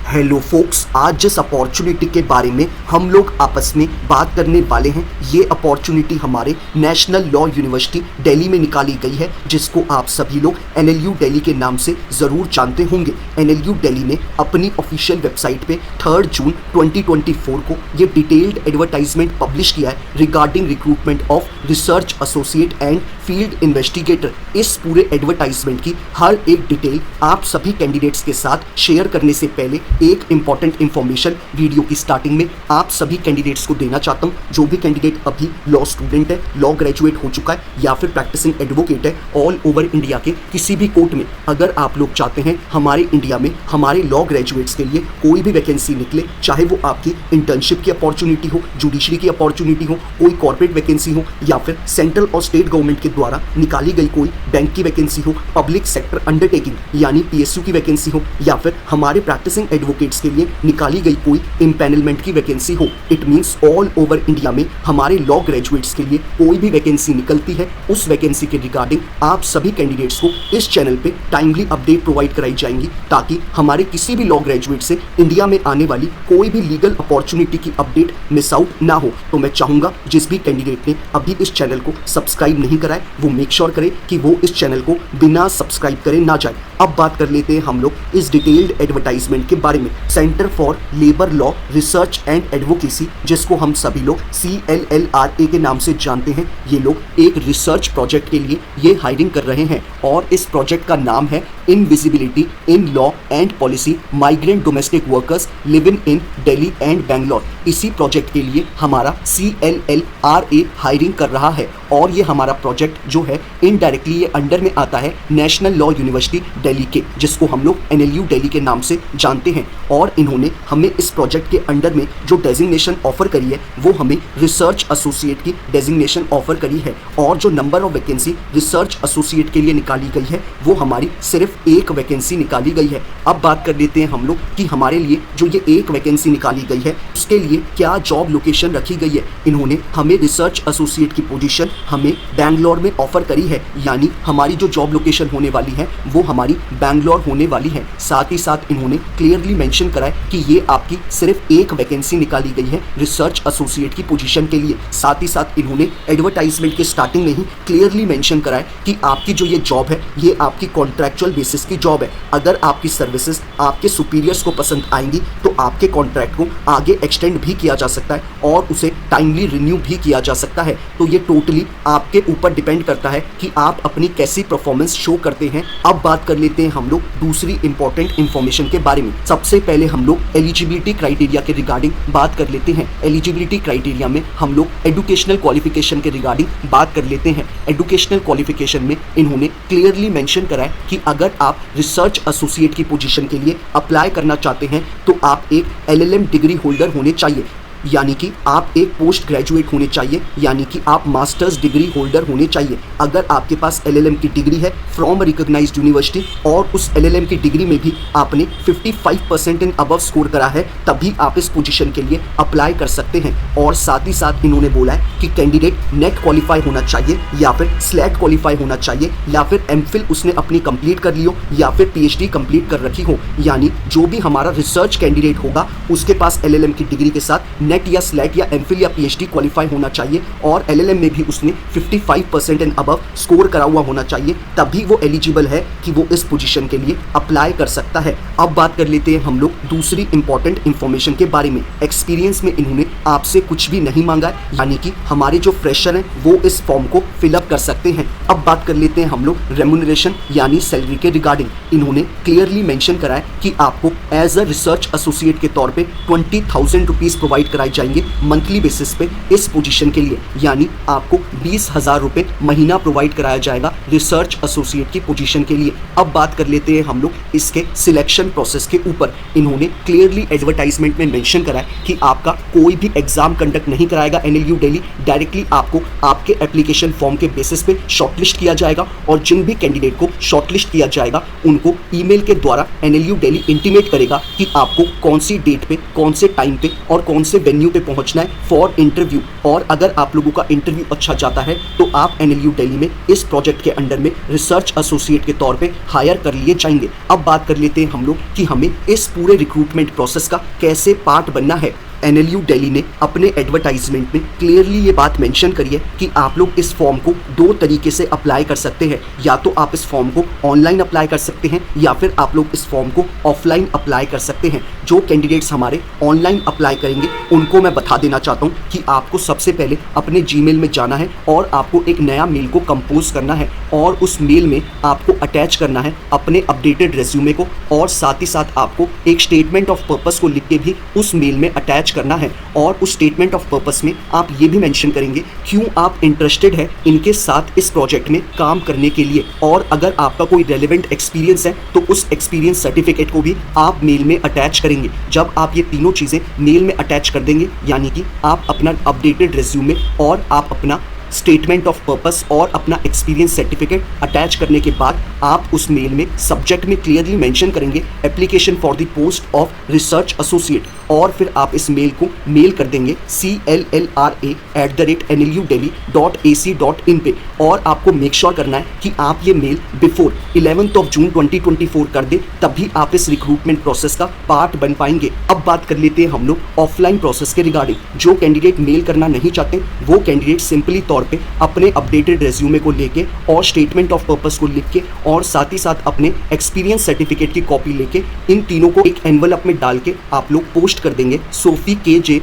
Hello focus, आज जिस opportunity के बारे में हम लोग आपस में बात करने वाले हैं, ये अपॉर्चुनिटी हमारे नेशनल लॉ यूनिवर्सिटी दिल्ली में निकाली गई है, जिसको आप सभी लोग एनएलयू दिल्ली के नाम से ज़रूर जानते होंगे। एनएलयू दिल्ली ने अपनी ऑफिशियल वेबसाइट पे 3 जून 2024 को ये डिटेल्ड एडवर्टाइजमेंट पब्लिश किया है regarding recruitment of research associate and field investigator. इस पूरे एडवर्टाइजमेंट की हर एक डिटेल आप सभी कैंडिडेट्स के साथ शेयर करने से पहले एक इंपॉर्टेंट इंफॉर्मेशन वीडियो की स्टार्टिंग में आप सभी कैंडिडेट्स को देना चाहता हूं। जो भी कैंडिडेट अभी लॉ स्टूडेंट है, लॉ ग्रेजुएट हो चुका है या फिर प्रैक्टिसिंग एडवोकेट है, ऑल ओवर इंडिया के किसी भी कोर्ट में अगर आप लोग चाहते हैं हमारे इंडिया में हमारे लॉ ग्रेजुएट्स के लिए कोई भी वैकेंसी निकले, चाहे वो आपकी इंटर्नशिप की अपॉर्चुनिटी हो, जुडिशरी की अपॉर्चुनिटी हो, कोई कॉर्पोरेट वैकेंसी हो या फिर सेंट्रल और स्टेट गवर्नमेंट के द्वारा निकाली गई कोई बैंक की वैकेंसी हो, पब्लिक सेक्टर अंडरटेकिंग यानी पीएसयू की वैकेंसी हो या फिर हमारे प्रैक्टिसिंग एडवोकेट्स के लिए निकाली गई कोई इम्पैनलमेंट की वैकेंसी हो, it means all over India में हमारे लॉ ग्रेजुएट्स के लिए कोई भी वैकेंसी निकलती है, उस वैकेंसी के रिगार्डिंग आप सभी कैंडिडेट्स को इस चैनल पे टाइमली अपडेट प्रोवाइड कराई जाएंगी, ताकि हमारे किसी भी लॉ ग्रेजुएट से इंडिया में आने वाली कोई भी लीगल अपॉर्चुनिटी की अपडेट मिस आउट ना हो। तो मैं चाहूँगा जिस भी कैंडिडेट ने अभी इस चैनल को सब्सक्राइब नहीं करा है वो मेक श्योर करे कि वो इस चैनल को बिना सब्सक्राइब करे ना जाए। अब बात कर लेते हैं हम लोग इस डिटेल्ड एडवर्टाइजमेंट के बारे में। Centre for labour law research and advocacy, जिसको हम सभी लोग CLLRA के नाम से जानते हैं, ये लोग एक रिसर्च प्रोजेक्ट के लिए ये हायरिंग कर रहे हैं और इस प्रोजेक्ट का नाम है invisibility in law and policy migrant domestic workers living in Delhi and Bangalore. इसी प्रोजेक्ट के लिए हमारा CLLRA हायरिंग कर रहा है और ये हमारा प्रोजेक्ट जो है इनडायरेक्टली ये अंडर में आता है नेशनल लॉ यूनिवर्सिटी दिल्ली के, जिसको हम लोग एनएलयू दिल्ली के नाम से जानते हैं। और इन्होंने हमें इस प्रोजेक्ट के अंडर में जो डेजिग्नेशन ऑफर करी है वो हमें रिसर्च एसोसिएट की डेजिग्नेशन ऑफर करी है और जो number of vacancy research associate के लिए निकाली गई है वो हमारी सिर्फ एक वैकेंसी निकाली गई है। अब बात कर लेते हैं हम लोग कि हमारे लिए जो ये एक वैकेंसी निकाली गई है उसके लिए क्या जॉब लोकेशन रखी गई है। इन्होंने हमें रिसर्च एसोसिएट की पोजीशन हमें बैंगलोर में ऑफर करी है, यानी हमारी जो जॉब लोकेशन होने वाली है वो हमारी बैंगलोर होने वाली है। साथ ही साथ इन्होंने क्लियरली मेंशन करा है कि ये आपकी सिर्फ एक वैकेंसी निकाली गई है रिसर्च एसोसिएट की पोजीशन के लिए। साथ ही साथ इन्होंने एडवर्टाइजमेंट के स्टार्टिंग में ही क्लियरली मेंशन करा है कि आपकी जो ये जॉब है ये आपकी कॉन्ट्रैक्चुअल बेसिस की जॉब है। अगर आपकी सर्विसेज आपके सुपीरियर्स को पसंद आएंगी तो आपके कॉन्ट्रैक्ट को आगे एक्सटेंड भी किया जा सकता है और उसे टाइमली रिन्यू भी किया जा सकता है। तो ये टोटली आपके ऊपर डिपेंड करता है कि आप अपनी कैसी परफॉर्मेंस शो करते हैं। अब बात कर लेते हैं हम लोग दूसरी इंपॉर्टेंट इंफॉर्मेशन के बारे में। सबसे पहले हम लोग एलिजिबिलिटी क्राइटेरिया के रिगार्डिंग बात कर लेते हैं। एलिजिबिलिटी क्राइटेरिया में हम लोग एजुकेशनल क्वालिफिकेशन के रिगार्डिंग बात कर लेते हैं। एजुकेशनल क्वालिफिकेशन में इन्होंने क्लियरली मेंशन करा है कि अगर आप रिसर्च एसोसिएट की पोजीशन के लिए अप्लाई करना चाहते हैं तो आप एक LLM डिग्री होल्डर होने चाहिए, यानी कि आप एक पोस्ट ग्रेजुएट होने चाहिए, यानी कि आप मास्टर्स डिग्री होल्डर होने चाहिए। अगर आपके पास LLM की डिग्री है फ्रॉम रिकॉग्नाइज्ड यूनिवर्सिटी और उस LLM की डिग्री में भी आपने 55% इन अबव स्कोर करा है, तभी आप इस पोजीशन के लिए अप्लाई कर सकते हैं। और साथ ही साथ इन्होंने बोला है कि कैंडिडेट नेट क्वालिफाई होना चाहिए या फिर स्लैट क्वालिफाई होना चाहिए या फिर MPhil उसने अपनी कंप्लीट कर ली हो या फिर PhD कंप्लीट कर रखी हो, यानी जो भी हमारा रिसर्च कैंडिडेट होगा उसके पास LLM की डिग्री के साथ नेट या स्लैट या MPhil या PhD क्वालिफाई होना चाहिए और LLM में भी उसने 55% एंड अबव स्कोर करा हुआ होना चाहिए, तभी वो एलिजिबल है कि वो इस पोजीशन के लिए अप्लाई कर सकता है। अब बात कर लेते हैं हम लोग दूसरी इंपॉर्टेंट इंफॉर्मेशन के बारे में। एक्सपीरियंस में इन्होंने आपसे कुछ भी नहीं मांगा है, यानी कि हमारे जो फ्रेशर हैं वो इस फॉर्म को फिलअप कर सकते हैं। अब बात कर लेते हैं हम लोग रेम्यूनरेशन यानी सैलरी के रिगार्डिंग। इन्होंने क्लियरली मेंशन करा है कि आपको एज अ रिसर्च एसोसिएट के तौर पे 20,000 रुपीज़ प्रोवाइड कराए जाएंगे मंथली बेसिस पे इस पोजीशन के लिए, यानी आपको 20,000 रुपये महीना प्रोवाइड कराया जाएगा रिसर्च एसोसिएट की पोजीशन के लिए। अब बात कर लेते हैं हम लोग इसके सिलेक्शन प्रोसेस के ऊपर। इन्होंने क्लियरली एडवर्टाइजमेंट में मेंशन करा है कि आपका कोई भी एग्जाम कंडक्ट नहीं कराएगा एनएलयू दिल्ली, डायरेक्टली आपको आपके एप्लीकेशन फॉर्म के बेसिस पे शॉर्टलिस्ट किया जाएगा और जिन भी कैंडिडेट को शॉर्टलिस्ट किया जाएगा उनको ईमेल के द्वारा एनएलयू दिल्ली इंटीमेट करेगा कि आपको कौन सी डेट पे, कौन से टाइम पे और कौन से वेन्यू पे पहुंचना है फॉर इंटरव्यू। और अगर आप लोगों का इंटरव्यू अच्छा जाता है तो आप NLU दिल्ली में इस प्रोजेक्ट के अंडर में रिसर्च एसोसिएट के तौर पे हायर कर लिए जाएंगे। अब बात कर लेते हैं हम लोग कि हमें इस पूरे रिक्रूटमेंट प्रोसेस का कैसे पार्ट बनना है। NLU दिल्ली ने अपने एडवर्टाइजमेंट में क्लियरली ये बात मेंशन करी है कि आप लोग इस फॉर्म को 2 तरीके से अप्लाई कर सकते हैं। या तो आप इस फॉर्म को ऑनलाइन अप्लाई कर सकते हैं या फिर आप लोग इस फॉर्म को ऑफलाइन अप्लाई कर सकते हैं। जो कैंडिडेट्स हमारे ऑनलाइन अप्लाई करेंगे उनको मैं बता देना चाहता हूँ कि आपको सबसे पहले अपने जीमेल में जाना है और आपको एक नया मेल को कंपोज करना है और उस मेल में आपको अटैच करना है अपने अपडेटेड रेज्यूमे को, और साथ ही साथ आपको एक स्टेटमेंट ऑफ पर्पस को लिख के भी उस मेल में अटैच करना है। और उस स्टेटमेंट ऑफ पर्पस में आप ये भी मेंशन करेंगे क्यों आप इंटरेस्टेड है इनके साथ इस प्रोजेक्ट में काम करने के लिए, और अगर आपका कोई रेलेवेंट एक्सपीरियंस है तो उस एक्सपीरियंस सर्टिफिकेट को भी आप मेल में अटैच करेंगे। जब आप ये तीनों चीज़ें मेल में अटैच कर देंगे, यानी कि आप अपना अपडेटेड रिज्यूमे और आप अपना स्टेटमेंट ऑफ पर्पस और अपना एक्सपीरियंस सर्टिफिकेट अटैच करने के बाद आप उस मेल में सब्जेक्ट में क्लियरली मेंशन करेंगे application for the post of research associate, और फिर आप इस मेल को मेल कर देंगे cllra@nludelhi.ac.in पे। और आपको मेक श्योर करना है कि आप ये मेल बिफोर 11 जून 2024 कर दें, तभी आप इस रिक्रूटमेंट प्रोसेस का पार्ट बन पाएंगे। अब बात कर लेते हैं हम लोग ऑफलाइन प्रोसेस के रिगार्डिंग। जो कैंडिडेट मेल करना नहीं चाहते वो कैंडिडेट सिंपली तौर पे अपने अपडेटेड रेज्यूमे को लेके और स्टेटमेंट ऑफ पर्पस को लिख के और साथ ही साथ अपने एक्सपीरियंस सर्टिफिकेट की कॉपी लेके इन तीनों को एक एनवलप में डाल के आप लोग पोस्ट कर देंगे Sophie KJ,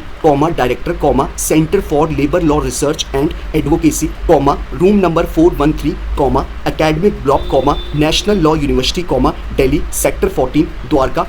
director, centre for labour law research and advocacy, room number 413, academic block, national law university, Delhi, sector 14, Dwarka,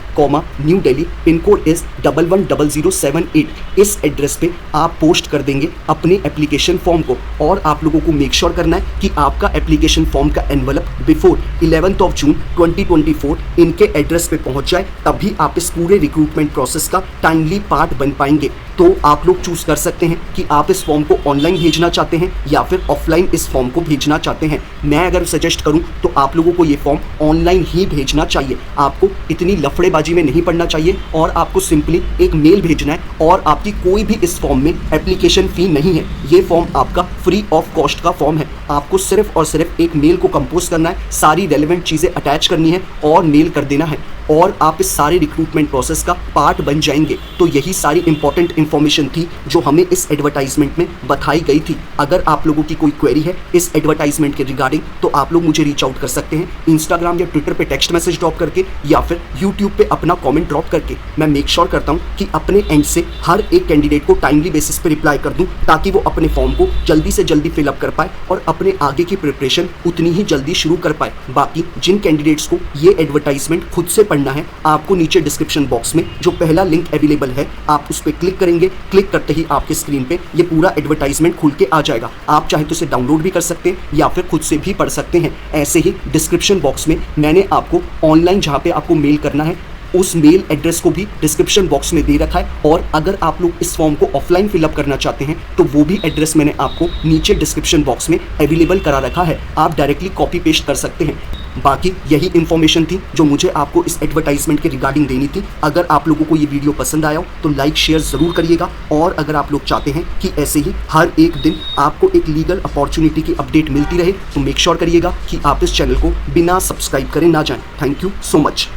new Delhi, pin code is 110078। इस एड्रेस पे आप पोस्ट कर देंगे अपने एप्लीकेशन फॉर्म को। और आप लोगों को मेक श्योर करना है कि आपका एप्लीकेशन फॉर्म का एनवलप बिफोर 11 जून 2024 इनके एड्रेस पे पहुंच जाए, तभी आप इस पूरे रिक्रूटमेंट प्रोसेस का टाइमली पार्ट बन पाएंगे। तो आप लोग चूज कर सकते हैं कि आप इस फॉर्म को ऑनलाइन भेजना चाहते हैं या फिर ऑफलाइन इस फॉर्म को भेजना चाहते हैं। मैं अगर सजेस्ट करूं तो आप लोगों को ये फॉर्म ऑनलाइन ही भेजना चाहिए। आपको इतनी लफड़ेबाजी में नहीं पड़ना चाहिए और आपको सिंपली एक मेल भेजना है और आपकी कोई भी इस फॉर्म में एप्लीकेशन फी नहीं है। ये फॉर्म आपका फ्री ऑफ कॉस्ट का फॉर्म है। आपको सिर्फ और सिर्फ एक मेल को कंपोज करना है, सारी रेलेवेंट चीज़ें अटैच करनी है और मेल कर देना है और आप इस सारे रिक्रूटमेंट प्रोसेस का पार्ट बन जाएंगे। तो यही सारी इंपॉर्टेंट इन्फॉर्मेशन थी जो हमें इस एडवर्टाइजमेंट में बताई गई थी। अगर आप लोगों की कोई क्वेरी है इस एडवर्टाइजमेंट के रिगार्डिंग तो आप लोग मुझे रीच आउट कर सकते हैं इंस्टाग्राम या ट्विटर पे टेक्स्ट मैसेज ड्रॉप करके या फिर यूट्यूब पे अपना कमेंट ड्रॉप करके। मैं मेक श्योर करता हूँ कि अपने एंड से हर एक कैंडिडेट को टाइमली बेसिस पे रिप्लाई कर दूँ ताकि वो अपने फॉर्म को जल्दी से जल्दी फिलअप कर पाए और अपने आगे की प्रिपरेशन उतनी ही जल्दी शुरू कर पाए। बाकी जिन कैंडिडेट्स को ये एडवर्टाइजमेंट खुद से पढ़ना है, आपको नीचे डिस्क्रिप्शन बॉक्स में जो पहला लिंक अवेलेबल है आप उस पर क्लिक करेंगे। क्लिक करते ही आपके स्क्रीन पे ये पूरा एडवर्टाइजमेंट खुल के आ जाएगा। आप चाहे तो इसे डाउनलोड भी कर सकते हैं या फिर खुद से भी पढ़ सकते हैं। ऐसे ही डिस्क्रिप्शन बॉक्स में मैंने आपको ऑनलाइन जहाँ पे आपको मेल करना है उस मेल एड्रेस को भी डिस्क्रिप्शन बॉक्स में दे रखा है, और अगर आप लोग इस फॉर्म को ऑफलाइन फिलअप करना चाहते हैं तो वो भी एड्रेस मैंने आपको नीचे डिस्क्रिप्शन बॉक्स में अवेलेबल करा रखा है। आप डायरेक्टली कॉपी पेस्ट कर सकते हैं। बाकी यही इन्फॉर्मेशन थी जो मुझे आपको इस एडवर्टाइजमेंट के रिगार्डिंग देनी थी। अगर आप लोगों को ये वीडियो पसंद आया हो तो लाइक शेयर ज़रूर करिएगा, और अगर आप लोग चाहते हैं कि ऐसे ही हर एक दिन आपको एक लीगल अपॉर्चुनिटी की अपडेट मिलती रहे तो मेक श्योर करिएगा कि आप इस चैनल को बिना सब्सक्राइब करे ना जाएं। Thank you so much.